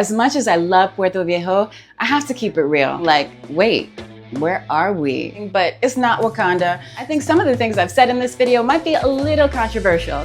as much as I love Puerto Viejo, I have to keep it real. Like, wait, where are we? But it's not Wakanda. I think some of the things I've said in this video might be a little controversial.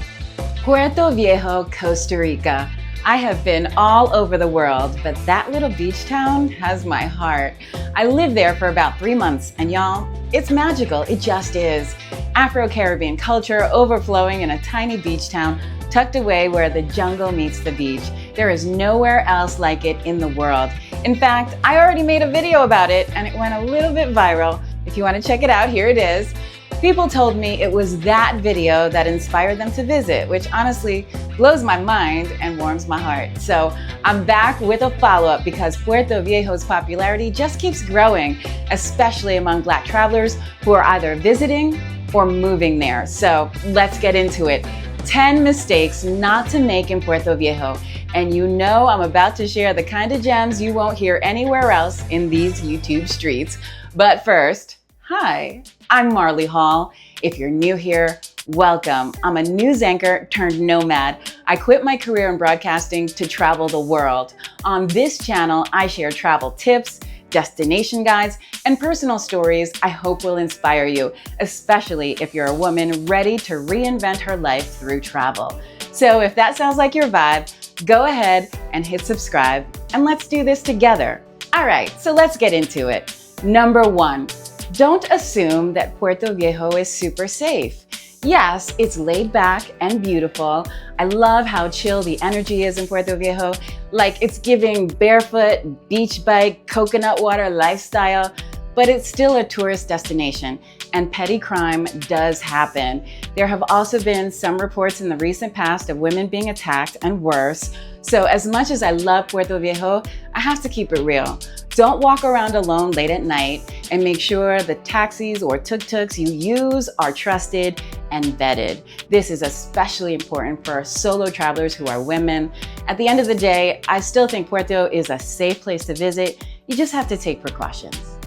Puerto Viejo, Costa Rica. I have been all over the world, but that little beach town has my heart. I lived there for about 3 months, and y'all, it's magical. It just is. Afro-Caribbean culture overflowing in a tiny beach town tucked away where the jungle meets the beach. There is nowhere else like it in the world. In fact, I already made a video about it, and it went a little bit viral. If you want to check it out, here it is. People told me it was that video that inspired them to visit, which honestly blows my mind and warms my heart. So I'm back with a follow-up because Puerto Viejo's popularity just keeps growing, especially among Black travelers who are either visiting or moving there. So let's get into it. 10 mistakes not to make in Puerto Viejo. And you know I'm about to share the kind of gems you won't hear anywhere else in these YouTube streets. But first, hi, I'm Marlie Hall. If you're new here, welcome. I'm a news anchor turned nomad. I quit my career in broadcasting to travel the world. On this channel, I share travel tips, destination guides, and personal stories I hope will inspire you, especially if you're a woman ready to reinvent her life through travel. So if that sounds like your vibe, go ahead and hit subscribe and let's do this together. All right, so let's get into it. Number 1. Don't assume that Puerto Viejo is super safe. Yes, it's laid back and beautiful. I love how chill the energy is in Puerto Viejo. Like it's giving barefoot, beach bike, coconut water lifestyle, but it's still a tourist destination and petty crime does happen. There have also been some reports in the recent past of women being attacked and worse. So as much as I love Puerto Viejo, I have to keep it real. Don't walk around alone late at night and make sure the taxis or tuk-tuks you use are trusted and vetted. This is especially important for solo travelers who are women. At the end of the day, I still think Puerto is a safe place to visit. You just have to take precautions.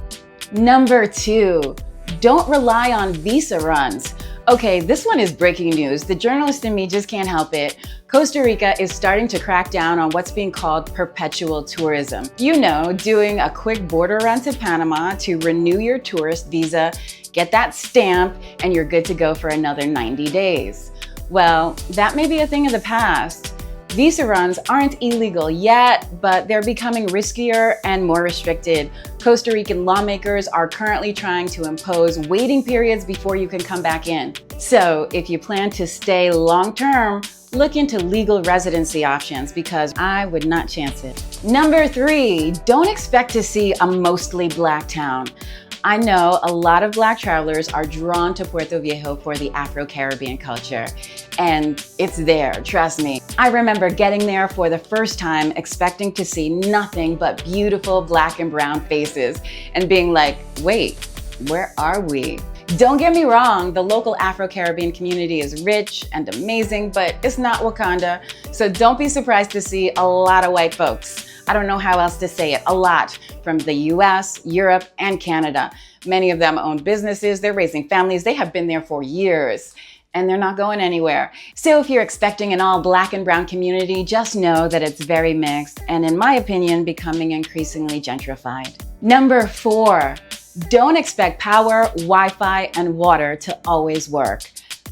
Number 2, don't rely on visa runs. Okay, this one is breaking news. The journalist in me just can't help it. Costa Rica is starting to crack down on what's being called perpetual tourism. You know, doing a quick border run to Panama to renew your tourist visa, get that stamp, and you're good to go for another 90 days. Well, that may be a thing of the past. Visa runs aren't illegal yet, but they're becoming riskier and more restricted. Costa Rican lawmakers are currently trying to impose waiting periods before you can come back in. So if you plan to stay long-term, look into legal residency options because I would not chance it. Number 3, don't expect to see a mostly Black town. I know a lot of Black travelers are drawn to Puerto Viejo for the Afro-Caribbean culture, and it's there, trust me. I remember getting there for the first time expecting to see nothing but beautiful Black and brown faces and being like, wait, where are we? Don't get me wrong, the local Afro-Caribbean community is rich and amazing, but it's not Wakanda, so don't be surprised to see a lot of white folks. I don't know how else to say it, a lot from the US, Europe, and Canada. Many of them own businesses, they're raising families, they have been there for years, and they're not going anywhere. So if you're expecting an all Black and brown community, just know that it's very mixed, and in my opinion, becoming increasingly gentrified. Number 4, don't expect power, Wi-Fi, and water to always work.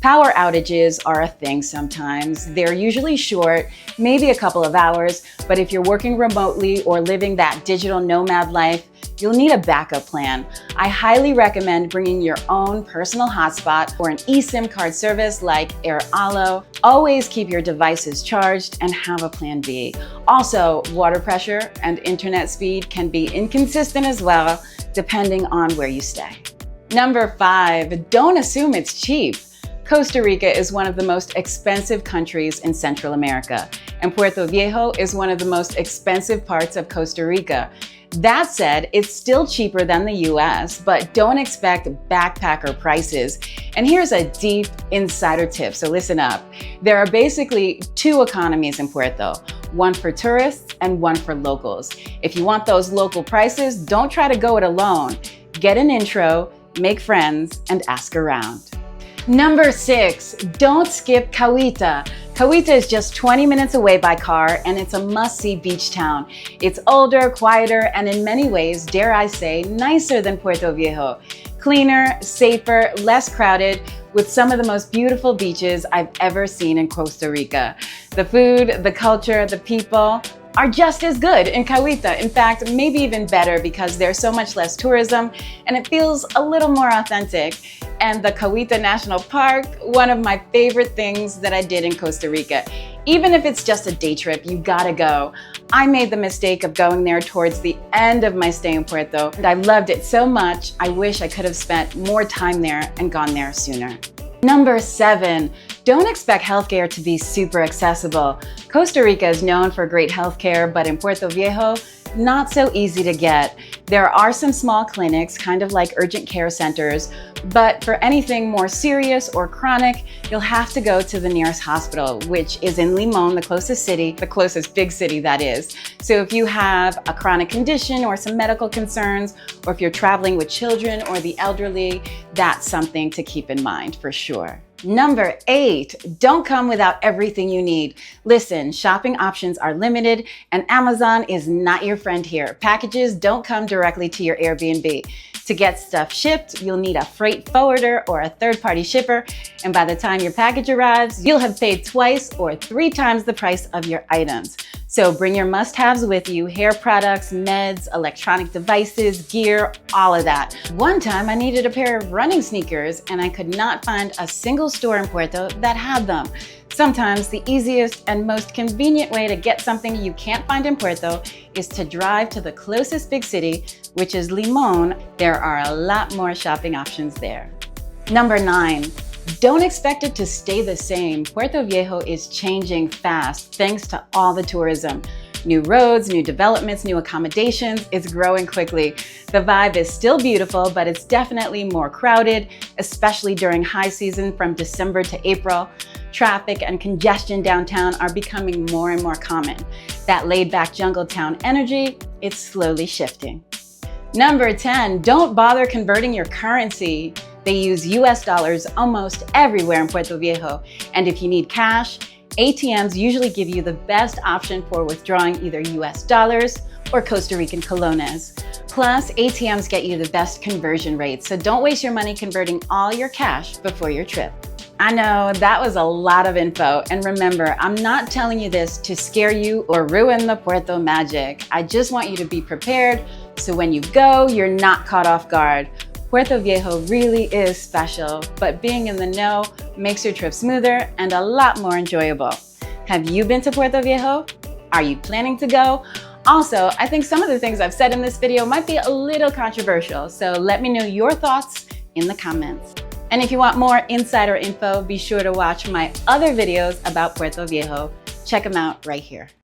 Power outages are a thing sometimes. They're usually short, maybe a couple of hours, but if you're working remotely or living that digital nomad life, you'll need a backup plan. I highly recommend bringing your own personal hotspot or an eSIM card service like AirAllo. Always keep your devices charged and have a plan B. Also, water pressure and internet speed can be inconsistent as well, depending on where you stay. Number 5, don't assume it's cheap. Costa Rica is one of the most expensive countries in Central America, and Puerto Viejo is one of the most expensive parts of Costa Rica. That said, it's still cheaper than the US, but don't expect backpacker prices. And here's a deep insider tip, so listen up. There are basically 2 economies in Puerto, one for tourists and one for locals. If you want those local prices, don't try to go it alone. Get an intro, make friends, and ask around. Number 6, don't skip Kawita. Kawita is just 20 minutes away by car, and it's a must-see beach town. It's older, quieter, and in many ways, dare I say, nicer than Puerto Viejo. Cleaner, safer, less crowded, with some of the most beautiful beaches I've ever seen in Costa Rica. The food, the culture, the people are just as good in Kawita. In fact, maybe even better because there's so much less tourism and it feels a little more authentic. And the Kawita National Park, one of my favorite things that I did in Costa Rica. Even if it's just a day trip, you gotta go. I made the mistake of going there towards the end of my stay in Puerto, and I loved it so much, I wish I could have spent more time there and gone there sooner. Number 7, don't expect healthcare to be super accessible. Costa Rica is known for great healthcare, but in Puerto Viejo, not so easy to get. There are some small clinics, kind of like urgent care centers, but for anything more serious or chronic, you'll have to go to the nearest hospital, which is in Limon, the closest city, the closest big city that is. So if you have a chronic condition or some medical concerns, or if you're traveling with children or the elderly, that's something to keep in mind for sure. Number 8, don't come without everything you need. Listen, shopping options are limited and Amazon is not your friend here. Packages don't come directly to your Airbnb. To get stuff shipped, you'll need a freight forwarder or a third-party shipper, and by the time your package arrives, you'll have paid twice or 3 times the price of your items. So bring your must-haves with you: hair products, meds, electronic devices, gear, all of that. One time I needed a pair of running sneakers and I could not find a single store in Puerto that had them. Sometimes the easiest and most convenient way to get something you can't find in Puerto is to drive to the closest big city, which is Limon. There are a lot more shopping options there. Number 9, don't expect it to stay the same. Puerto Viejo is changing fast thanks to all the tourism. New roads, new developments, new accommodations, it's growing quickly. The vibe is still beautiful, but it's definitely more crowded, especially during high season from December to April. Traffic and congestion downtown are becoming more and more common. That laid-back jungle town energy, it's slowly shifting. Number 10, don't bother converting your currency. They use US dollars almost everywhere in Puerto Viejo, and if you need cash, ATMs usually give you the best option for withdrawing either US dollars or Costa Rican colones. Plus, ATMs get you the best conversion rates, so don't waste your money converting all your cash before your trip. I know that was a lot of info, and remember, I'm not telling you this to scare you or ruin the Puerto magic. I just want you to be prepared so when you go, you're not caught off guard. Puerto Viejo really is special, but being in the know makes your trip smoother and a lot more enjoyable. Have you been to Puerto Viejo? Are you planning to go? Also, I think some of the things I've said in this video might be a little controversial, so let me know your thoughts in the comments. And if you want more insider info, be sure to watch my other videos about Puerto Viejo. Check them out right here.